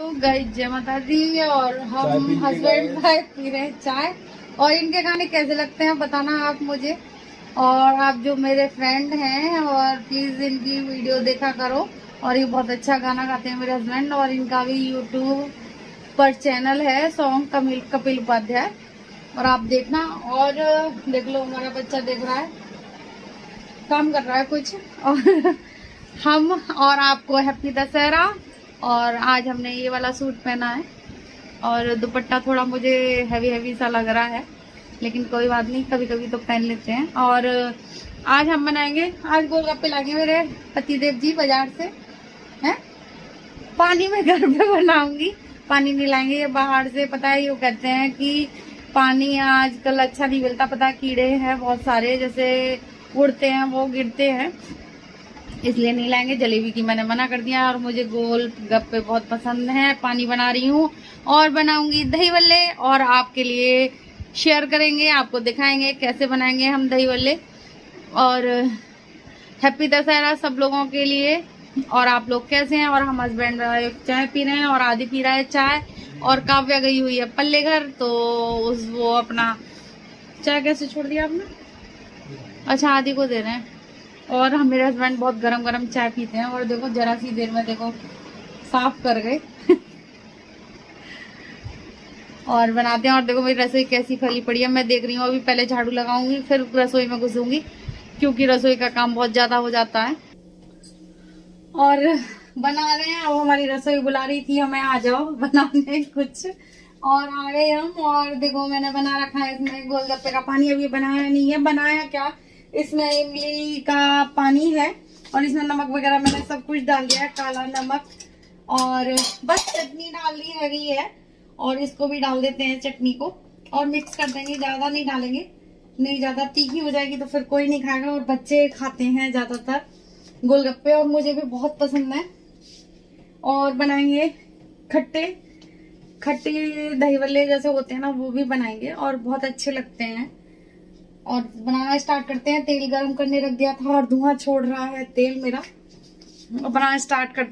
तो गाइस जय माता दी। और हम हस्बैंड वाइफ पी रहे हैं चाय। और इनके गाने कैसे लगते हैं बताना आप मुझे। और आप जो मेरे फ्रेंड हैं और प्लीज इनकी वीडियो देखा करो। और ये बहुत अच्छा गाना गाते हैं मेरे हस्बैंड। और इनका भी यूट्यूब पर चैनल है सॉन्ग कपिल उपाध्याय, और आप देखना। और देख लो हमारा बच्चा देख रहा है, काम कर रहा है कुछ। और हम और आपको हैप्पी दशहरा। और आज हमने ये वाला सूट पहना है और दुपट्टा थोड़ा मुझे हैवी हैवी सा लग रहा है, लेकिन कोई बात नहीं, कभी कभी तो पहन लेते हैं। और आज हम बनाएंगे, आज गोलगप्पे लाएंगे मेरे पतिदेव जी बाजार से हैं। पानी में घर पे बनाऊंगी, पानी नहीं लाएंगे, ये बाहर से। पता है ये कहते हैं कि पानी आजकल अच्छा नहीं मिलता, पता है कीड़े हैं बहुत सारे, जैसे उड़ते हैं वो गिरते हैं, इसलिए नहीं लाएंगे। जलेबी की मैंने मना कर दिया। और मुझे गोल गप्पे बहुत पसंद है। पानी बना रही हूँ और बनाऊंगी दही बल्ले, और आपके लिए शेयर करेंगे, आपको दिखाएंगे कैसे बनाएंगे हम दही बल्ले। और हैप्पी दशहरा सब लोगों के लिए। और आप लोग कैसे हैं। और हम हस्बैंड चाय पी रहे हैं और आदि पी रहा है चाय। और काव्या गई हुई है पल्ले घर, तो वो अपना चाय कैसे छोड़ दिया आपने, अच्छा आदि को दे रहे हैं। और हम मेरे हस्बैंड बहुत गरम गरम चाय पीते हैं। और देखो जरा सी देर में देखो साफ कर गए। और बनाते हैं। और देखो मेरी रसोई कैसी फैली पड़ी है, मैं देख रही हूँ। अभी पहले झाड़ू लगाऊंगी फिर रसोई में घुसूंगी, क्योंकि रसोई का काम बहुत ज्यादा हो जाता है। और बना रहे हैं, अब हमारी रसोई बुला रही थी हमें आ जाओ बनाने कुछ, और आ गए हम। और देखो मैंने बना रखा है इसमें गोलगप्पे का पानी। अभी बनाया नहीं है, बनाया क्या, इसमें इमली का पानी है और इसमें नमक वगैरह मैंने सब कुछ डाल दिया है, काला नमक। और बस चटनी डालनी रही है, और इसको भी डाल देते हैं चटनी को, और मिक्स कर देंगे। ज्यादा नहीं डालेंगे, नहीं ज्यादा तीखी हो जाएगी तो फिर कोई नहीं खाएगा। और बच्चे खाते हैं ज्यादातर गोलगप्पे, और मुझे भी बहुत पसंद है। और बनाएंगे खट्टे दही बल्ले जैसे होते हैं ना, वो भी बनाएंगे और बहुत अच्छे लगते हैं। और बनाना स्टार्ट करते हैं। तेल गरम करने रख दिया था और धुआं छोड़ रहा है तेल मेरा, और बनाना स्टार्ट कर।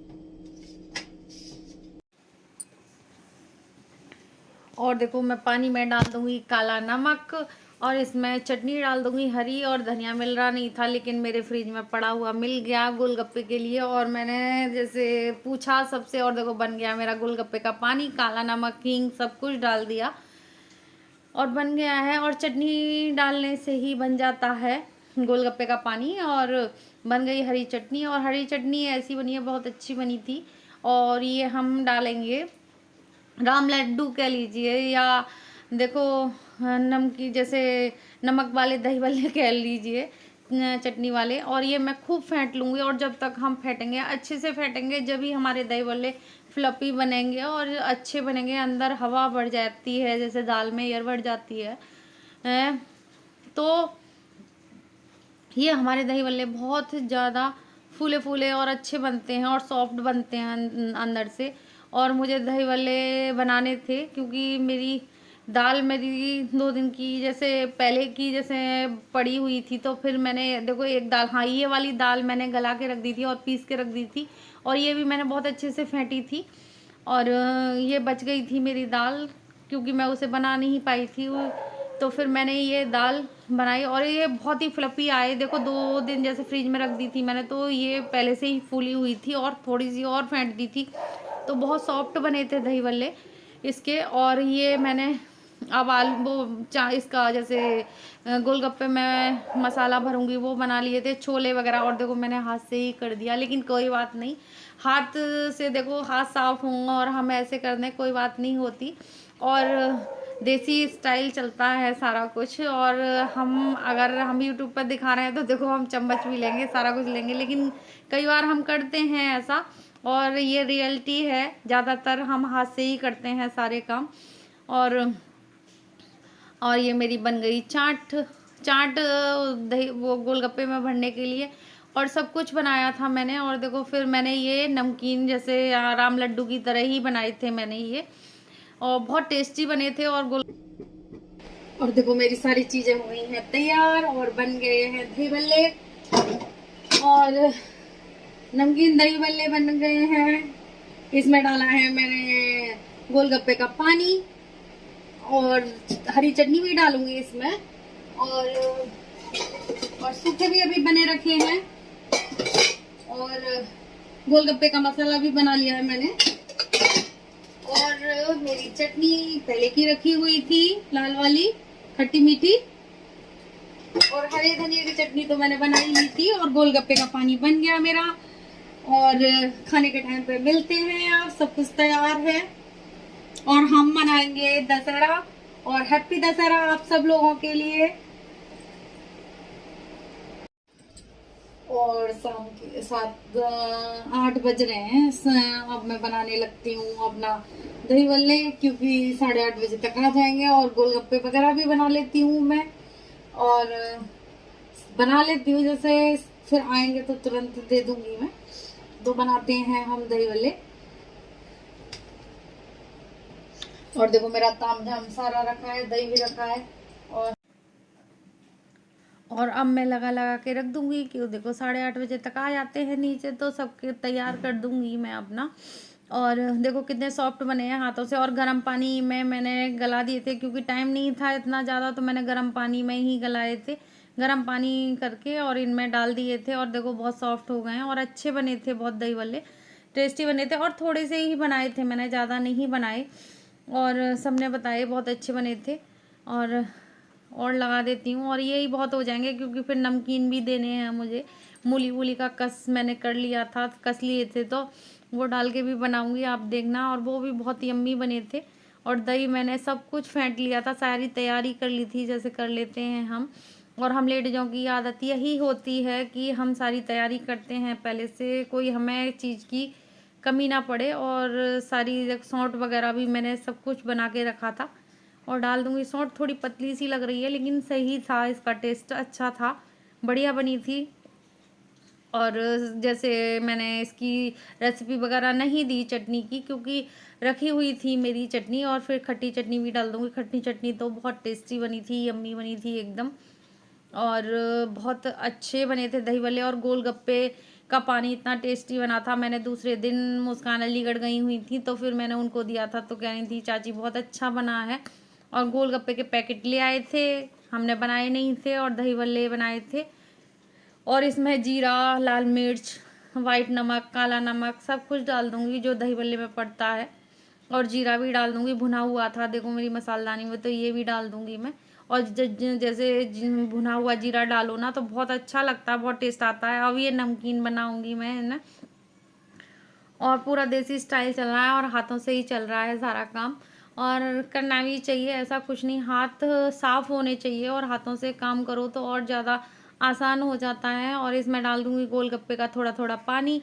और देखो मैं पानी में डाल दूंगी काला नमक, और इसमें चटनी डाल दूंगी हरी। और धनिया मिल रहा नहीं था, लेकिन मेरे फ्रिज में पड़ा हुआ मिल गया गोलगप्पे के लिए। और मैंने जैसे पूछा सबसे, और देखो बन गया मेरा गोलगप्पे का पानी। काला नमक हींग सब कुछ डाल दिया और बन गया है। और चटनी डालने से ही बन जाता है गोलगप्पे का पानी। और बन गई हरी चटनी, और हरी चटनी ऐसी बनी है, बहुत अच्छी बनी थी। और ये हम डालेंगे राम लड्डू कह लीजिए, या देखो नमकीन जैसे नमक वाले दही वाले कह लीजिए, चटनी वाले। और ये मैं खूब फेंट लूँगी, और जब तक हम फेंटेंगे अच्छे से फेंटेंगे, जब भी हमारे दही वाले फ्लफी बनेंगे और अच्छे बनेंगे। अंदर हवा बढ़ जाती है, जैसे दाल में एयर बढ़ जाती है, तो ये हमारे दही बल्ले बहुत ज़्यादा फूले फूले और अच्छे बनते हैं और सॉफ्ट बनते हैं अंदर से। और मुझे दही बल्ले बनाने थे, क्योंकि मेरी दाल मेरी 2 दिन की जैसे पहले की जैसे पड़ी हुई थी। तो फिर मैंने देखो एक दाल, हाँ ये वाली दाल मैंने गला के रख दी थी और पीस के रख दी थी। और ये भी मैंने बहुत अच्छे से फेंटी थी, और ये बच गई थी मेरी दाल, क्योंकि मैं उसे बना नहीं पाई थी। तो फिर मैंने ये दाल बनाई, और ये बहुत ही फ्लफी आए। देखो 2 दिन जैसे फ्रिज में रख दी थी मैंने, तो ये पहले से ही फूली हुई थी, और थोड़ी सी और फेंट दी थी, तो बहुत सॉफ्ट बने थे दही बल्ले इसके। और ये मैंने अब आलू वो इसका जैसे गोलगप्पे में मसाला भरूंगी वो बना लिए थे, छोले वगैरह। और देखो मैंने हाथ से ही कर दिया, लेकिन कोई बात नहीं, हाथ से देखो हाथ साफ होंगे और हम ऐसे कर दें, कोई बात नहीं होती। और देसी स्टाइल चलता है सारा कुछ। और हम अगर हम यूट्यूब पर दिखा रहे हैं तो देखो हम चम्मच भी लेंगे, सारा कुछ लेंगे, लेकिन कई बार हम करते हैं ऐसा, और ये रियलिटी है। ज़्यादातर हम हाथ से ही करते हैं सारे काम। और ये मेरी बन गई चाट दही वो गोलगप्पे में भरने के लिए। और सब कुछ बनाया था मैंने। और देखो फिर मैंने ये नमकीन जैसे राम लड्डू की तरह ही बनाए थे मैंने ये, और बहुत टेस्टी बने थे। और देखो मेरी सारी चीजें हो गई हैं तैयार, और बन गए हैं दही बल्ले, और नमकीन दही बल्ले बन गए हैं। इसमें डाला है मैंने गोलगप्पे का पानी और हरी चटनी भी डालूंगी इसमें, और सूखे भी अभी बने रखे हैं, और गोलगप्पे का मसाला भी बना लिया है मैंने, और मेरी चटनी पहले की रखी हुई थी लाल वाली खट्टी मीठी, और हरे धनिया की चटनी तो मैंने बनाई ली थी, और गोलगप्पे का पानी बन गया मेरा। और खाने के टाइम पे मिलते हैं, आप सब कुछ तैयार है, और हम मनाएंगे दशहरा, और हैप्पी दशहरा आप सब लोगों के लिए। और शाम के 7-8 बज रहे हैं, अब मैं बनाने लगती हूँ अपना दही बल्ले, क्योंकि 8:30 बजे तक आ जाएंगे, और गोलगप्पे वगैरह भी बना लेती हूँ मैं, और बना लेती हूँ, जैसे फिर आएंगे तो तुरंत दे दूंगी मैं। तो बनाते हैं हम दही बल्ले, और देखो मेरा ताम झाम सारा रखा है, दही भी रखा है, और अब मैं लगा के रख दूंगी, क्यों देखो 8:30 बजे तक आ जाते हैं नीचे, तो सबके तैयार कर दूंगी मैं अपना। और देखो कितने सॉफ्ट बने हैं हाथों से, और गर्म पानी में मैंने गला दिए थे, क्योंकि टाइम नहीं था इतना ज़्यादा, तो मैंने गर्म पानी में ही गलाए थे, गर्म पानी करके और इनमें डाल दिए थे, और देखो बहुत सॉफ्ट हो गए हैं, और अच्छे बने थे, बहुत दही बल्ले टेस्टी बने थे, और थोड़े से ही बनाए थे मैंने, ज़्यादा नहीं बनाए, और सबने बताए बहुत अच्छे बने थे। और लगा देती हूँ, और यही बहुत हो जाएंगे, क्योंकि फिर नमकीन भी देने हैं मुझे। मूली वूली का कस मैंने कर लिया था, कस लिए थे, तो वो डाल के भी बनाऊंगी, आप देखना, और वो भी बहुत यम्मी बने थे। और दही मैंने सब कुछ फेंट लिया था, सारी तैयारी कर ली थी, जैसे कर लेते हैं हम, और हम लेडीजों की आदत यही होती है कि हम सारी तैयारी करते हैं पहले से, कोई हमें चीज़ की कमी ना पड़े। और सारी सौंठ वगैरह भी मैंने सब कुछ बना के रखा था, और डाल दूंगी। सौंठ थोड़ी पतली सी लग रही है, लेकिन सही था, इसका टेस्ट अच्छा था, बढ़िया बनी थी। और जैसे मैंने इसकी रेसिपी वगैरह नहीं दी चटनी की, क्योंकि रखी हुई थी मेरी चटनी, और फिर खट्टी चटनी भी डाल दूंगी। खट्टी चटनी तो बहुत टेस्टी बनी थी, यम्मी बनी थी एकदम, और बहुत अच्छे बने थे दही बल्ले। और गोलगप्पे का पानी इतना टेस्टी बना था, मैंने दूसरे दिन मुस्कान अलीगढ़ गई हुई थी, तो फिर मैंने उनको दिया था, तो कह रही थी चाची बहुत अच्छा बना है। और गोलगप्पे के पैकेट ले आए थे, हमने बनाए नहीं थे, और दही बल्ले बनाए थे। और इसमें जीरा, लाल मिर्च, वाइट नमक, काला नमक सब कुछ डाल दूंगी जो दही बल्ले में पड़ता है, और जीरा भी डाल दूंगी, भुना हुआ था देखो मेरी मसालदानी में, तो ये भी डाल दूंगी मैं। और जैसे भुना हुआ जीरा डालो ना तो बहुत अच्छा लगता है, बहुत टेस्ट आता है। अब ये नमकीन बनाऊंगी मैं, है ना, और पूरा देसी स्टाइल चल रहा है, और हाथों से ही चल रहा है सारा काम, और करना भी चाहिए, ऐसा कुछ नहीं, हाथ साफ होने चाहिए, और हाथों से काम करो तो और ज़्यादा आसान हो जाता है। और इसमें डाल दूंगी गोलगप्पे का थोड़ा थोड़ा पानी,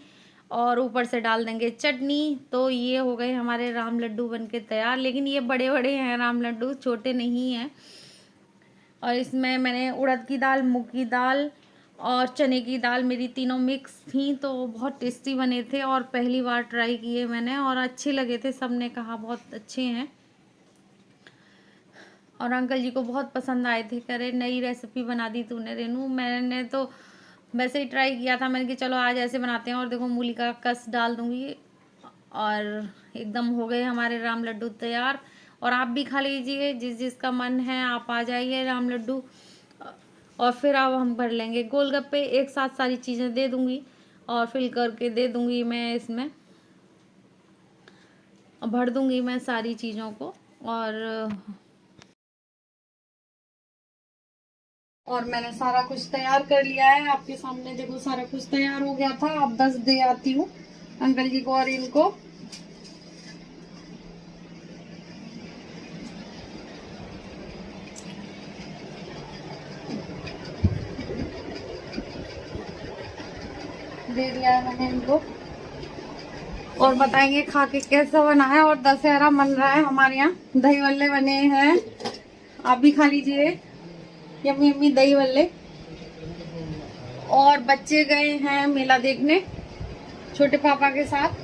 और ऊपर से डाल देंगे चटनी, तो ये हो गए हमारे राम लड्डू बनके तैयार। लेकिन ये बड़े बड़े हैं राम लड्डू, छोटे नहीं हैं। और इसमें मैंने उड़द की दाल, मूंग की दाल और चने की दाल, मेरी तीनों मिक्स थी, तो बहुत टेस्टी बने थे, और पहली बार ट्राई किए मैंने, और अच्छे लगे थे, सब ने कहा बहुत अच्छे हैं। और अंकल जी को बहुत पसंद आए थे, कह रहे नई रेसिपी बना दी तूने रेनू। मैंने तो वैसे ही ट्राई किया था, मैंने कि चलो आज ऐसे बनाते हैं। और देखो मूली का कस डाल दूंगी, और एकदम हो गए हमारे राम लड्डू तैयार। और आप भी खा लीजिए, जिस जिसका मन है आप आ जाइए राम लड्डू। और फिर अब हम भर लेंगे गोलगप्पे, एक साथ सारी चीज़ें दे दूंगी, और फिल करके दे दूंगी मैं इसमें, भर दूंगी मैं सारी चीज़ों को। और मैंने सारा कुछ तैयार कर लिया है, आपके सामने देखो सारा कुछ तैयार हो गया था। अब बस दे आती हूँ अंकल जी को और इनको। दे दिया है मैंने इनको, और बताएंगे खा के कैसा बना है। और दशहरा मन रहा है हमारे यहाँ, दही बल्ले बने हैं, आप भी खा लीजिए यम्मी यम्मी दही बल्ले। और बच्चे गए हैं मेला देखने छोटे पापा के साथ,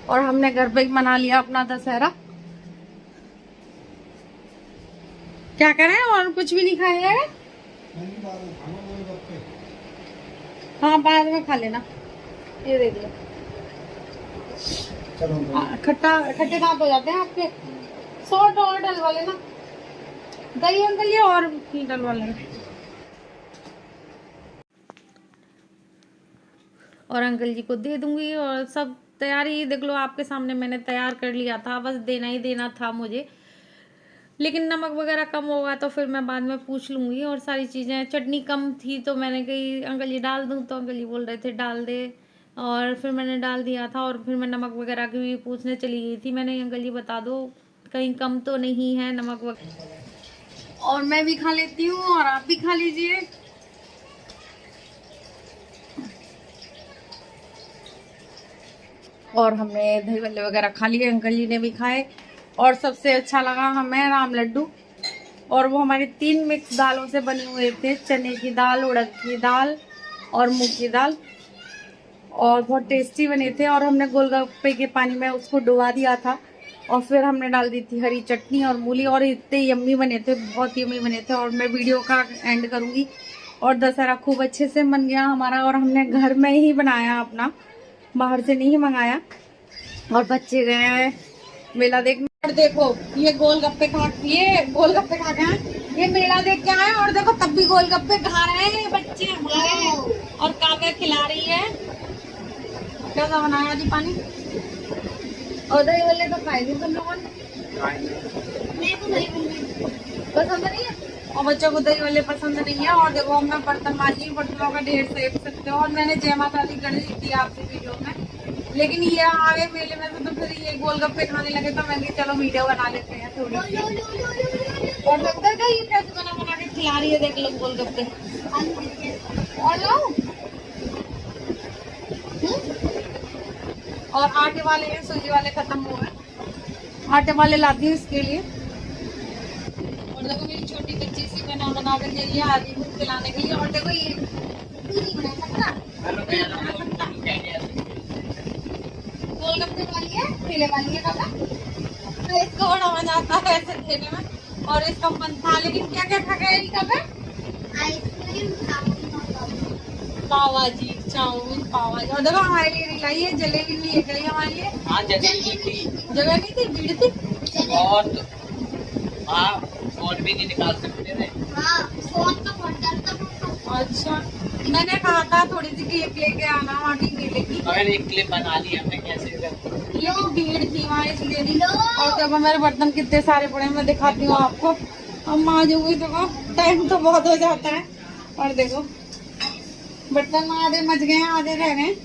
और हमने घर पे ही मना लिया अपना दशहरा। क्या करें, और कुछ भी नहीं खाए हैं। हाँ बाद में खा लेना, ये दे दिया। खट्टे दांत हो जाते हैं आपके। सॉल्ट और डलवा लेना दही अंकल, ये और डलवा लेना। और अंकल जी को दे दूंगी। और सब तैयारी देख लो आपके सामने मैंने तैयार कर लिया था, बस देना ही देना था मुझे। लेकिन नमक वगैरह कम होगा तो फिर मैं बाद में पूछ लूँगी। और सारी चीज़ें, चटनी कम थी तो मैंने कही अंकल जी डाल दूँ, तो अंकल जी बोल रहे थे डाल दे, और फिर मैंने डाल दिया था। और फिर मैं नमक वगैरह की भी पूछने चली गई थी, मैंने अंकल जी बता दो कहीं कम तो नहीं है नमक वगैरह। और मैं भी खा लेती हूँ और आप भी खा लीजिए। और हमने दही भल्ले वगैरह खा लिए, अंकल जी ने भी खाए। और सबसे अच्छा लगा हमें राम लड्डू, और वो हमारी 3 मिक्स दालों से बने हुए थे, चने की दाल, उड़द की दाल और मूंग की दाल, और बहुत टेस्टी बने थे। और हमने गोलगप्पे के पानी में उसको डुबा दिया था, और फिर हमने डाल दी थी हरी चटनी और मूली, और इतने यम्मी बने थे, बहुत यम्मी बने थे। और मैं वीडियो का एंड करूँगी। और दशहरा खूब अच्छे से मन गया हमारा, और हमने घर में ही बनाया अपना, बाहर से नहीं मंगाया। और बच्चे गए हैं मेला देखने। और देखो ये गोलगप्पे खा के आए, ये मेला देख के आए, और देखो तब भी गोलगप्पे खा रहे हैं ये बच्चे हमारे। और काव्या खिला रही है। कैसा बनाया जी पानी? और दही वाले तो खाए थे तुम लोगों ने? पसंद नहीं है, और बच्चों को दही वाले पसंद नहीं है। और देखो मैं बर्तन माजी, बर्तनों का ढेर सेक सकते हो। और मैंने जय माता दी कर दी थी आपसे वीडियो में, लेकिन ये आ गए मेले में से, तो फिर ये गोलगप्पे खाने लगे, तो मैंने चलो वीडियो बना लेते हैं थोड़ी। और लगता है ये कैसे बना के खिला रही है, देख लो गोलगप्पे। और लो, और आटे वाले हैं, सूजी वाले खत्म हो गए, आटे वाले लाती हूँ इसके लिए। और देखो मेरी छोटी बच्ची सी बना कर गई है आदि को खिलाने के लिए। और देखो ये नहीं बना सकता, गोलगप्पे वाली है, ठेले वाली है काका, तो इसको बड़ा मजा आता है ऐसे ठेले में। और इसका मन था, लेकिन क्या क्या खा गया काका? आइसक्रीम, पावाजी, चाउमीन, पावाजी। और देखो हमारे लिए नहीं लाई है, जलेबी नहीं लेकर आई हमारे लिए। हाँ जलेबी थी, जगह नहीं थी, भीड़ थी बहुत। फोन भी नहीं निकाल सकते थे। हाँ, फोन तो बहुत डरता था। अच्छा, मैंने कहा था थोड़ी सी क्लिप लेके आना वहाँ की मेले की। अगर एक क्लिप बना ली हमने, कैसे ये भीड़ थी वहाँ इसलिए नहीं। और देखो मेरे बर्तन कितने सारे पड़े, मैं दिखाती हूँ आपको। हम माजूंगी, देखो टाइम तो बहुत हो जाता है। और देखो बर्तन आधे मच गए हैं, आधे रह गए,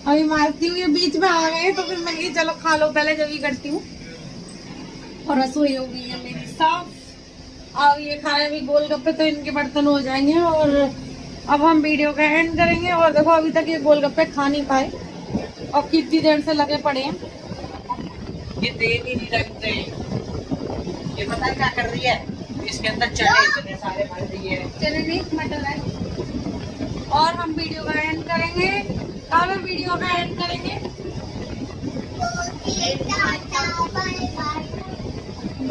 अभी मारती हूँ। ये बीच में आ गए तो फिर मैं चलो खा लो पहले, जब ही करती हूँ। और रसोई हो गई है मेरी साफ। अब ये खाए भी गोलगप्पे तो इनके बर्तन हो जाएंगे। और अब हम वीडियो का एंड करेंगे। और देखो अभी तक ये गोलगप्पे खा नहीं पाए, और कितनी देर से लगे पड़े हैं। ये देर ही नहीं लगते, ये पता है क्या कर रही है, इसके अंदर चने इतने सारे भर रही है। चने नहीं, मटर है। और हम वीडियो का एंड करेंगे, कब वीडियो का एंड करेंगे?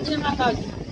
जय माता दी।